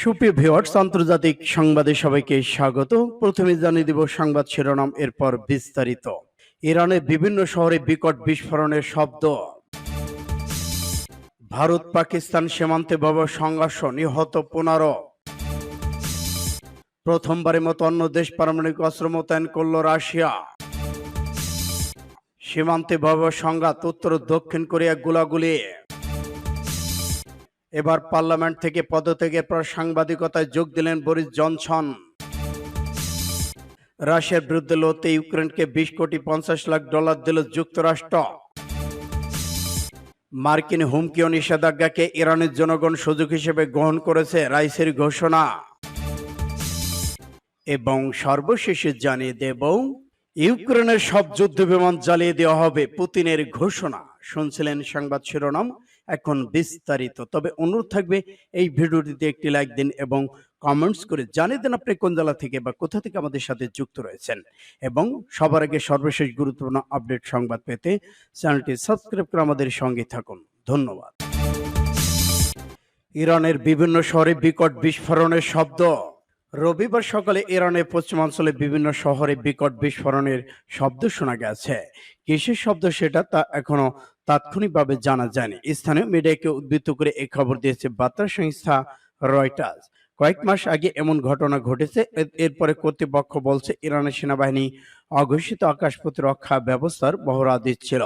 সুপ্রিয় ভিউয়ার্স, আন্তর্জাতিক সংবাদে সবাইকে স্বাগত। প্রথমে জানিয়ে দিব সংবাদ শিরোনাম, এরপর বিস্তারিত। ইরানের বিভিন্ন শহরে বিকট বিস্ফোরণের শব্দ। ভারত পাকিস্তান সীমান্তে ভয়াবহ সংঘর্ষ, নিহত 15। প্রথমবারের মতো অন্য দেশ পারমাণবিক অস্ত্র মোতায়েন করল রাশিয়া। সীমান্তে ভয়াবহ সংঘাত, উত্তর ও দক্ষিণ কোরিয়া গোলাগুলি। এবার পার্লামেন্ট থেকে পদত্যাগের পর সাংবাদিকতায় যোগ দিলেন বরিস জনসন। রাশিয়ার বিরুদ্ধে লড়তে ইউক্রেনকে 20 কোটি 50 লাখ ডলার দিল যুক্তরাষ্ট্র। মার্কিন হুমকি ও নিষেধাজ্ঞাকে ইরানের জনগণ সুযোগ হিসেবে গ্রহণ করেছে, রাইসের ঘোষণা। এবং সর্বশেষে জানিয়ে দেব, ইউক্রেনের সব যুদ্ধ বিমান জ্বালিয়ে দেওয়া হবে, পুতিনের ঘোষণা। শুনছিলেন সংবাদ শিরোনাম, এখন বিস্তারিত। তবে অনুরোধ থাকবে এই ভিডিওটিতে একটি লাইক দিন এবং কমেন্টস করে জানিয়ে দেন আপনি কোন জেলা থেকে বা কোথা থেকে আমাদের সাথে যুক্ত রয়েছেন। এবং সবার আগে সর্বশেষ গুরুত্বপূর্ণ আপডেট সংবাদ পেতে চ্যানেলটি সাবস্ক্রাইব করে আমাদের সঙ্গে থাকুন। ধন্যবাদ। ইরানের বিভিন্ন শহরে বিকট বিস্ফোরণের শব্দ। রবিবার সকালে ইরানের পশ্চিমাঞ্চলে বিভিন্ন শহরে বিকট বিস্ফোরণের শব্দ শোনা গেছে। কিসের শব্দ সেটা তা এখনো তাৎক্ষণিকভাবে জানা যায়নি। স্থানীয় মিডিয়াকে উদ্ধৃত করে এই খবর দিয়েছে বার্তা সংস্থা রয়টার্স। কয়েক মাস আগে এমন ঘটনা ঘটেছে। এরপরে কর্তৃপক্ষ বলছে ইরানের সেনাবাহিনী অঘোষিত আকাশ প্রতিরক্ষা ব্যবস্থার মহড়া দিচ্ছিল।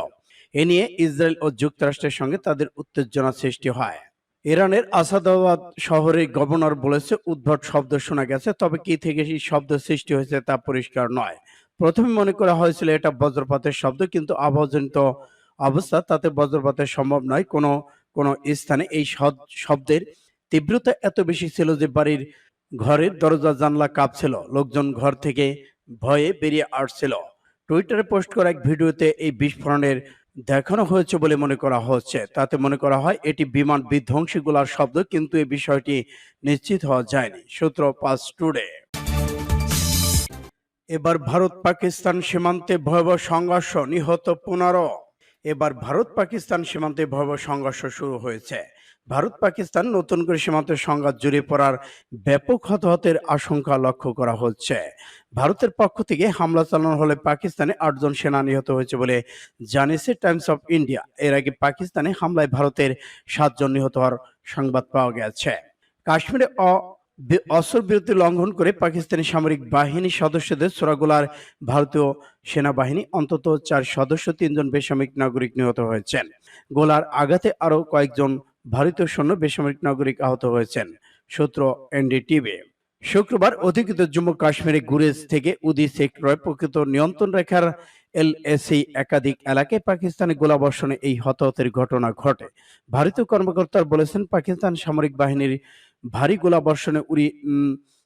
এ নিয়ে ইসরায়েল ও যুক্তরাষ্ট্রের সঙ্গে তাদের উত্তেজনা সৃষ্টি হয়। ইরানের আসাদাবাদ শহরের গভর্নর বলেছে উদ্ভট শব্দ শোনা গেছে, তবে কি থেকে এই শব্দ সৃষ্টি হয়েছে তা পরিষ্কার নয়। প্রথমে মনে করা হয়েছিল এটা বজ্রপাতের শব্দ, কিন্তু আবহাওয়াজনিত অবস্থা তাতে বজ্রপাতের সম্ভব নয়। কোনো কোনো স্থানে এই শব্দের তীব্রতা এত বেশি ছিল যে বাড়ির ঘরের দরজা জানলা কাঁপছিল, লোকজন ঘর থেকে ভয়ে বেরিয়ে আসছিল। টুইটারে পোস্ট করা এক ভিডিওতে এই বিস্ফোরণের দেখানো হয়েছে বলে মনে করা হচ্ছে। তাতে মনে করা হয় এটি বিমান বিধ্বংসীগুলার শব্দ, কিন্তু এই বিষয়টি নিশ্চিত হওয়া যায়নি। সূত্র পাঁচ টুডে। এবার ভারত পাকিস্তান সীমান্তে ভয়াবহ সংঘর্ষ, নিহত 15। এবার ভারত পাকিস্তান সীমান্তে ভয়াবহ সংঘর্ষ শুরু হয়েছে। ভারত পাকিস্তান নতুন করে সীমান্তের সংঘাত জড়িয়ে পড়ার ব্যাপক হতাহতের আশঙ্কা লক্ষ্য করা হচ্ছে। ভারতের পক্ষ থেকে হামলা চালানো হলে পাকিস্তানে 8 জন সেনা নিহত হয়েছে বলে জানিয়েছে টাইমস অফ ইন্ডিয়া। এর আগে পাকিস্তানে হামলায় ভারতের 7 জন নিহত হওয়ার সংবাদ পাওয়া গেছে। কাশ্মীরে অস্ত্রবিরতি লঙ্ঘন করে পাকিস্তানি সামরিক বাহিনী সদস্যদের ছোড়াগুলার ভারতীয় সেনাবাহিনী অন্তত 4 সদস্য, 3 জন বেসামরিক নাগরিক নিহত হয়েছেন। গোলার আঘাতে আরো কয়েকজন ভারতীয় সৈন্য বেসামরিক নাগরিক আহত হয়েছেন। সূত্র এনডিটিভি। শুক্রবার অধিকৃত জম্মু কাশ্মীরে গুরেজ থেকে উদি সেক্টরে প্রকৃত নিয়ন্ত্রণ রেখার এলএসি একাধিক এলাকায় পাকিস্তানি গোলাবর্ষণে এই হতাহতের ঘটনা ঘটে। ভারতীয় কর্মকর্তারা বলেছেন পাকিস্তান সামরিক বাহিনীর ভারী গোলাবর্ষণে উরি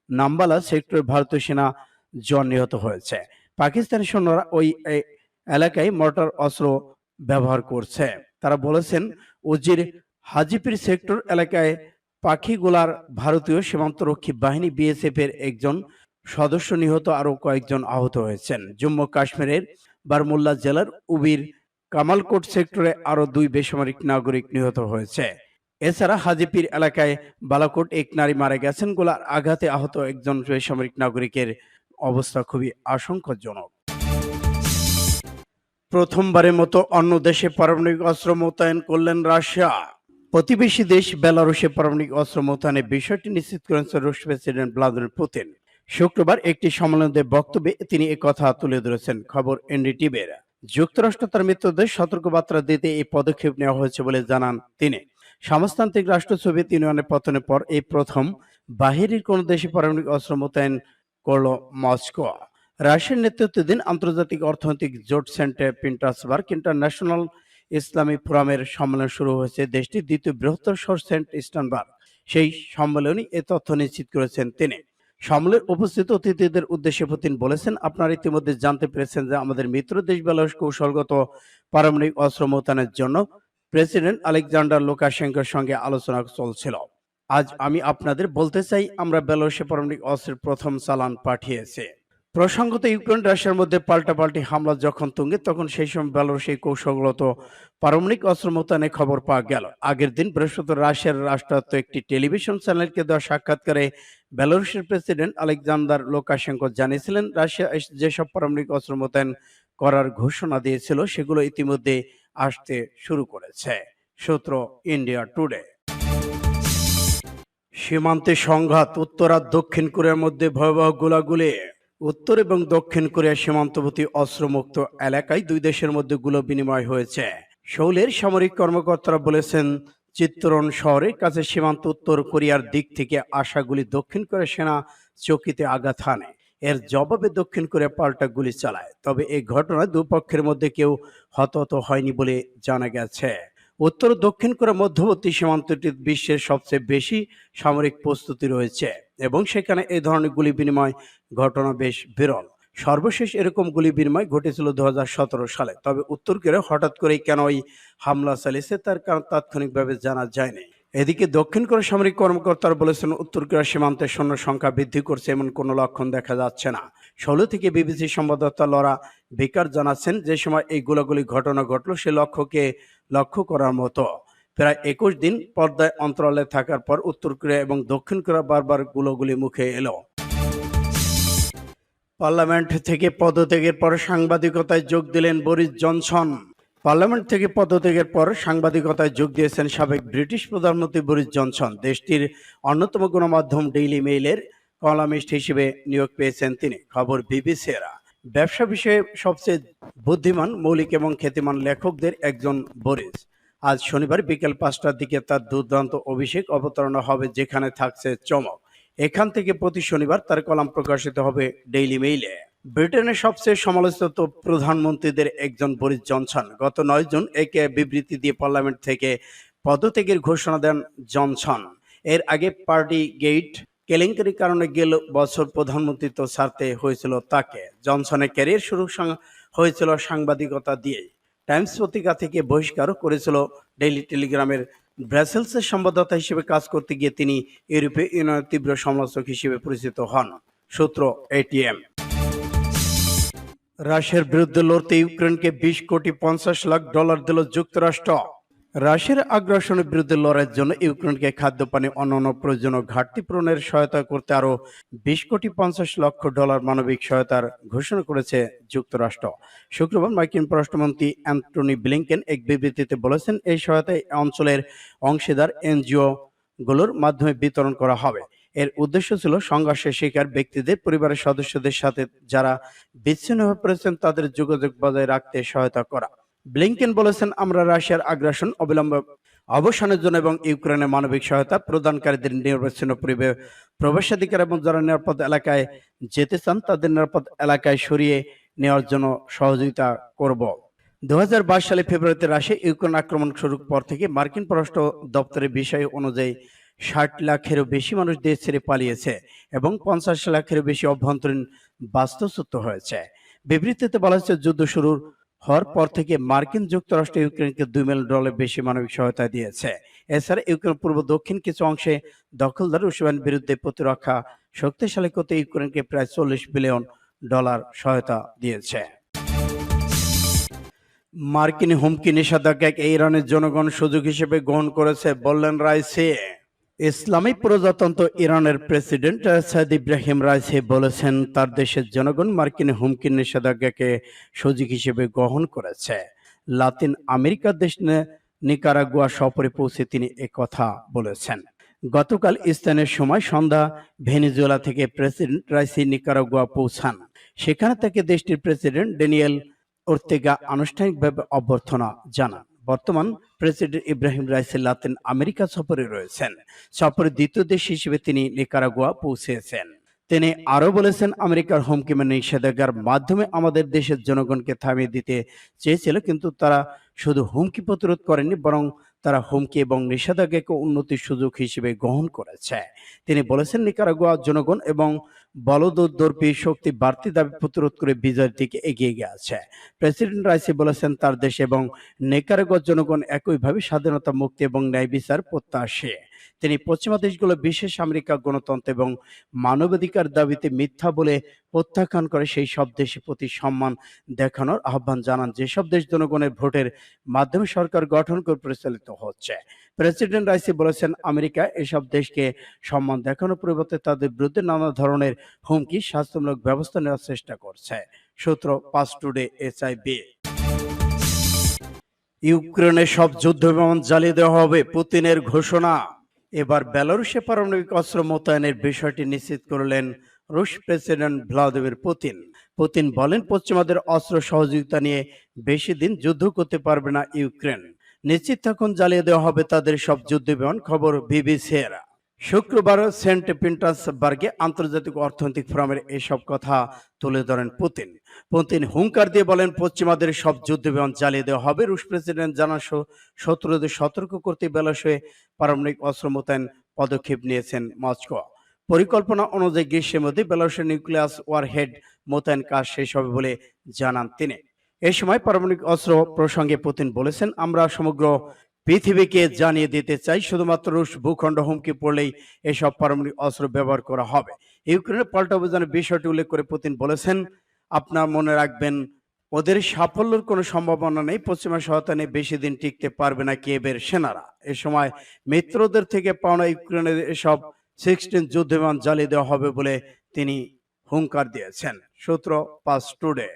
নাম্বালা সেক্টরে ভারতীয় সেনা জন নিহত হয়েছে। পাকিস্তানি সৈন্যরা ওই এলাকায় মর্টার অস্ত্র ব্যবহার করছে। তারা বলেছেন উজির হাজিপির সেক্টর এলাকায় পাখিগোলার ভারতীয় সীমান্তরক্ষী বাহিনী বিএসএফ এর একজন সদস্য নিহত, আরো কয়েকজন আহত হয়েছেন। জম্মু কাশ্মীরের বারমুল্লা জেলার উবির কামালকোট সেক্টরে আরো 2 বেসামরিক নাগরিক নিহত হয়েছে। এছাড়া হাজিপির এলাকায় বালাকোট এক নারী মারা গেছেন। গোলার আঘাতে আহত একজন বেসামরিক নাগরিকের অবস্থা খুবই আশঙ্কাজনক। প্রথমবারের মতো অন্য দেশে পারমাণবিক অস্ত্র মোতায়েন করলেন রাশিয়া। প্রতিবেশী দেশ বেলারুশে পারমাণবিক অস্ত্র মোতায়েনের বিষয়টি নিশ্চিত করেছেন রুশ প্রেসিডেন্ট ভ্লাদিমির পুতিন। শুক্রবার একটি সম্মেলনে বক্তব্যে তিনি একথা তুলে ধরেছেন। খবর এনডিটিভির। যুক্তরাষ্ট্র তার মিত্রদের সতর্কবার্তা দিতে এই পদক্ষেপ নেওয়া হয়েছে বলে জানান তিনি। সমাজতান্ত্রিক রাষ্ট্র সোভিয়েত ইউনিয়নের পতনের পর এই প্রথম বাহিরের কোন দেশে পারমাণবিক অস্ত্র মোতায়েন করল মস্কো। রাশিয়ার নেতৃত্বাধীন আন্তর্জাতিক অর্থনৈতিক জোট সেন্ট পিটার্সবার্গ ইন্টারন্যাশনাল ইসলামী ফোরামের সম্মেলন শুরু হয়েছে দেশটির দ্বিতীয় বৃহত্তর শহর সেন্ট স্টানবার্গ। সেই সম্মেলনে এ তথ্য নিশ্চিত করেছেন তিনি। সম্মেলনে উপস্থিত অতিথিদের উদ্দেশ্যে পুতিন বলেছেন, আপনারা ইতিমধ্যে জানতে পেরেছেন যে আমাদের মিত্র দেশ বেলারুশ কৌশলগত পারমাণবিক অস্ত্র মোতায়েনের জন্য প্রেসিডেন্ট আলেকজান্ডার লুকাশেঙ্কোর সঙ্গে আলোচনা চলছিল। আজ আমি আপনাদের বলতে চাই, আমরা বেলারুশে পারমাণবিক অস্ত্রের প্রথম চালান পাঠিয়েছি। প্রসঙ্গত ইউক্রেন রাশিয়ার মধ্যে পাল্টাপাল্টি হামলা যখন তুঙ্গে তখন সেই সময় বেলারুশে কৌশলগত পারমাণবিক অস্ত্র মোতায়েনের খবর পাওয়া গেল। আগের দিন বৃহস্পতিবার রাশিয়ার রাষ্ট্রায়ত্ত একটি টেলিভিশন চ্যানেলকে দেওয়া সাক্ষাৎকারে বেলারুশের প্রেসিডেন্ট আলেকজান্ডার লুকাশেঙ্কো জানিয়েছিলেন, রাশিয়া যেসব পারমাণবিক অস্ত্র মোতায়েন করার ঘোষণা দিয়েছিল সেগুলো ইতিমধ্যে আসতে শুরু করেছে। সূত্র ইন্ডিয়া টুডে। সীমান্তে সংঘাত, উত্তর আর দক্ষিণ কোরিয়ার মধ্যে ভয়াবহ গোলাগুলি। উত্তর এবং দক্ষিণ কোরিয়ার সীমান্তবর্তী অস্ত্রমুক্ত এলাকায় দুই দেশের মধ্যে গুলো বিনিময় হয়েছে। সেউলের সামরিক কর্মকর্তারা বলেছেন, চিত্তরণ শহরের কাছে সীমান্ত উত্তর কোরিয়ার দিক থেকে আসা গুলি দক্ষিণ কোরিয়ার সেনা চৌকিতে আঘাত হানে। এর জবাবে দক্ষিণ কোরিয়া পাল্টা গুলি চালায়। তবে এই ঘটনায় দুপক্ষের মধ্যে কেউ হতাহত হয়নি বলে জানা গেছে। উত্তর ও দক্ষিণ কোরিয়ার মধ্যবর্তী সীমান্তটি বিশ্বের সবচেয়ে বেশি সামরিক প্রস্তুতি রয়েছে এবং সেখানে এই ধরনের গুলি বিনিময় ঘটনা বেশ বিরল। সর্বশেষ এরকম গুলি বিনিময় ঘটেছিল 2017 সালে। তবে উত্তর কোরিয়া হঠাৎ করেই কেন এই হামলা চালিয়েছে তার কারণ তাৎক্ষণিকভাবে জানা যায়নি। এদিকে দক্ষিণ কোরিয়ার সামরিক কর্মকর্তারা বলেছেন, উত্তর কোরিয়ার সীমান্তে সৈন্য সংখ্যা বৃদ্ধি করছে এমন কোনো লক্ষণ দেখা যাচ্ছে না। 16 থেকে বিবিসি সংবাদদাতা লরা বেকার জানাচ্ছেন, যে সময় এই গোলাগুলি ঘটনা ঘটলো সে লক্ষ্যকে লক্ষ্য করার মতো। প্রায় 21 দিন পর্দায় অন্তরালে থাকার পর উত্তর কোরিয়া এবং দক্ষিণ কোরিয়া বারবার গোলাগুলি মুখে এলো। পার্লামেন্ট থেকে পদত্যাগের পর সাংবাদিকতায় যোগ দিলেন বরিস জনসন। পার্লামেন্ট থেকে পদত্যাগের পর সাংবাদিকতায় যোগ দিয়েছেন সাবেক ব্রিটিশ প্রধানমন্ত্রী বরিস জনসন। দেশটির অন্যতম গণমাধ্যম ডেইলি মেইলের কলামিস্ট হিসেবে নিয়োগ পেয়েছেন তিনি। খবর বিবিসিরা। ব্যবসা বিষয়ে সবচেয়ে বুদ্ধিমান, মৌলিক এবং খ্যাতিমান লেখকদের একজন বরিস। আজ শনিবার বিকেল 5টার দিকে তার দুর্দান্ত অভিষেক অবতারণা হবে, যেখানে থাকছে চমক। এখান থেকে প্রতি শনিবার তার কলাম প্রকাশিত হবে ডেইলি মেইলে। ব্রিটেনের সবচেয়ে সমালোচিত প্রধানমন্ত্রীদের একজন বরিস জনসন। গত 9 জুন একে বিবৃতি দিয়ে পার্লামেন্ট থেকে পদত্যাগের ঘোষণা দেন জনসন। এর আগে পার্টি গেট কেলেঙ্কারির কারণে গেল বছর প্রধানমন্ত্রিত্ব ছাড়তে হয়েছিল তাকে। জনসনের ক্যারিয়ার শুরু হয়েছিল সাংবাদিকতা দিয়ে। টাইমস পত্রিকা থেকে বহিষ্কারও করেছিল ডেইলি টেলিগ্রামের। ব্রাসেলসের সংবাদদাতা হিসেবে কাজ করতে গিয়ে তিনি ইউরোপীয় ইউনিয়নের তীব্র সমালোচক হিসেবে পরিচিত হন। সূত্র এটিএম। রাশিয়ার বিরুদ্ধে লড়তে ইউক্রেনকে 20,50,00,000 দিল যুক্তরাষ্ট্র। রাশিয়ার আগ্রাসনের বিরুদ্ধে লড়াইয়ের জন্য ইউক্রেনকে খাদ্যপানি অন্যান্য প্রয়োজনীয় ঘাটতি পূরণের সহায়তা করতে আরও 20,50,00,000 মানবিক সহায়তার ঘোষণা করেছে যুক্তরাষ্ট্র। শুক্রবার মার্কিন পররাষ্ট্রমন্ত্রী অ্যান্টনি ব্লিংকেন এক বিবৃতিতে বলেছেন, এই সহায়তা এই অঞ্চলের অংশীদার এনজিও গুলোর মাধ্যমে বিতরণ করা হবে। এর উদ্দেশ্য ছিল সংঘর্ষের শিকার ব্যক্তিদের পরিবারের সদস্যদের সাথে যারা বিচ্ছিন্ন হয়ে পড়েছেন তাদের যোগাযোগ বজায় রাখতে সহায়তা করা। ব্লিংকেন বলেছেন, আমরা রাশিয়ার আগ্রাসন অবিলম্বে অবসানের জন্য এবং ইউক্রেনের মানবিক সহায়তা প্রদানকারীদের নিরবচ্ছিন্ন প্রবেশাধিকার এবং যারা নিরাপদ এলাকায় যেতে চান তাদের নিরাপদ এলাকায় সরিয়ে নেওয়ার জন্য সহযোগিতা করব। 2022 সালে ফেব্রুয়ারিতে রাশিয়া ইউক্রেন আক্রমণ শুরুর পর থেকে মার্কিন পররাষ্ট্র দপ্তরের বিষয় অনুযায়ী 60 লাখেরও বেশি মানুষ দেশ ছেড়ে পালিয়েছে এবং 50 লাখেরও বেশি অভ্যন্তরীণ বাস্তুচ্যুত হয়েছে। বিবৃতিতে বলা হয়েছে, যুদ্ধ শুরুর হওয়ার পর থেকে মার্কিন যুক্তরাষ্ট্র ইউক্রেনকে $2 মিলিয়ন বেশি মানবিক সহায়তা দিয়েছে। এছাড়া ইউক্রেন পূর্ব দক্ষিণ কিছু অংশে দখলদার রুশ বাহিনীর বিরুদ্ধে প্রতিরক্ষা শক্তিশালী করতে ইউক্রেনকে প্রায় $40 বিলিয়ন সহায়তা দিয়েছে। মার্কিন হুমকি নিষেধাজ্ঞাকে ইরানের জনগণ সুযোগ হিসেবে গ্রহণ করেছে বললেন রাইসি। ইসলামী প্রজাতন্ত্র ইরানের প্রেসিডেন্ট সাইদ ইব্রাহিম রাইসি বলেছেন, তার দেশের জনগণ মার্কিন হুমকি নিষেধাজ্ঞাকে সুযোগ হিসেবে গ্রহণ করেছে। লাতিন আমেরিকার দেশ নিকারাগুয়া সফরে পৌঁছে তিনি একথা বলেছেন। গতকাল স্থানীয় সময় সন্ধ্যা ভেনেজুয়েলা থেকে প্রেসিডেন্ট রাইসি নিকারাগুয়া পৌঁছান। সেখানে তাকে দেশটির প্রেসিডেন্ট ড্যানিয়েল ওর্তেগা আনুষ্ঠানিকভাবে অভ্যর্থনা জানান। বর্তমান president Ebrahim Raisi Latin America সফরে রয়েছেন। সফরের দ্বিতীয় দেশ হিসেবে তিনি নিকারাগুয়া পৌঁছেছেন। তিনি আরো বলেছেন, আমেরিকার হুমকি নিষেধাজ্ঞার মাধ্যমে আমাদের দেশের জনগণকে থামিয়ে দিতে চেয়েছিল, কিন্তু তারা শুধু হুমকি প্রতিরোধ করেনি, বরং তারা হুমকি এবং নিষেধাজ্ঞাকে উন্নতির সুযোগ হিসেবে গ্রহণ করেছে। তিনি বলেছেন, নিকারাগুয়া জনগণ এবং বলদর্পী শক্তি বাড়তি দাবি প্রতিরোধ করে বিজয়ের দিকে এগিয়ে গেছে। প্রেসিডেন্ট রাইসি বলেছেন, তার দেশ এবং নিকারাগুয়ার জনগণ একইভাবে স্বাধীনতা, মুক্তি এবং ন্যায় বিচার প্রত্যাশী। তিনি পশ্চিমা দেশগুলো, বিশেষ আমেরিকা, গণতন্ত্র এবং মানবাধিকার দাবিতে মিথ্যা বলে প্রত্যাখ্যান করে সেই সব দেশের প্রতি সম্মান দেখানোর আহ্বান জানান যেসব দেশ জনগণের ভোটের মাধ্যমে সরকার গঠন করে পরিচালিত হচ্ছে। প্রেসিডেন্ট রাইসি বলেছেন, আমেরিকা এসব দেশকে সম্মান দেখানোর পরিবর্তে তাদের বিরুদ্ধে নানা ধরনের হুমকি, শাস্তিমূলক ব্যবস্থা নেওয়ার চেষ্টা করছে। সূত্র পাঁচ টুডে SIB। ইউক্রেনে সব যুদ্ধ বিমান জ্বালিয়ে দেওয়া হবে, পুতিনের ঘোষণা। এবার বেলারুশে পারমাণবিক অস্ত্র মোতায়েনের বিষয়টি নিশ্চিত করলেন রুশ প্রেসিডেন্ট ভ্লাদিমির পুতিন। পুতিন বলেন, পশ্চিমাদের অস্ত্র সহযোগিতা নিয়ে বেশি দিন যুদ্ধ করতে পারবে না ইউক্রেন। নিশ্চিত থাকুন, জ্বালিয়ে দেওয়া হবে তাদের সব যুদ্ধ বিমান। খবর BBC-র। শুক্রবার সেন্ট পিটার্সবার্গে আন্তর্জাতিক অর্থনৈতিক ফোরামের এসব কথা তুলে ধরেন পুতিন। পুতিন হুঙ্কার দিয়ে বলেন, পশ্চিমাদের সব যুদ্ধ বিমান জ্বালিয়ে দেওয়া হবে। রুশ প্রেসিডেন্ট জানান, শত্রুদের সতর্ক করতে বেলারুশে পারমাণবিক অস্ত্র মোতায়েন পদক্ষেপ নিয়েছেন মস্কো। পরিকল্পনা অনুযায়ী গ্রীষ্মের মধ্যে বেলারুশের নিউক্লিয়াস ওয়ারহেড মোতায়েন কাজ শেষ হবে বলে জানান তিনি। এই সময় পারমাণবিক অস্ত্র প্রসঙ্গে পুতিন বলেছেন, আমরা সমগ্র পৃথিবীকে জানিয়ে দিতে চাই, শুধুমাত্র রুশ ভূখণ্ড হুমকি পড়লেই এসব পারমাণবিক অস্ত্র ব্যবহার করা হবে। ইউক্রেনের পাল্টা অভিযানের বিষয়টি উল্লেখ করে পুতিন বলেছেন, আপনার মনে রাখবেন, ওদের সাফল্যের কোনো সম্ভাবনা নেই। পশ্চিমা সহায়তা নিয়ে বেশি দিন টিকতে পারবে না কিয়েভের সেনারা। এ সময় মিত্রদের থেকে পাওনা ইউক্রেনের এসব 16 যুদ্ধবিমান জ্বালিয়ে দেওয়া হবে বলে তিনি হুঙ্কার দিয়েছেন। সূত্র পাঁচ টুডে।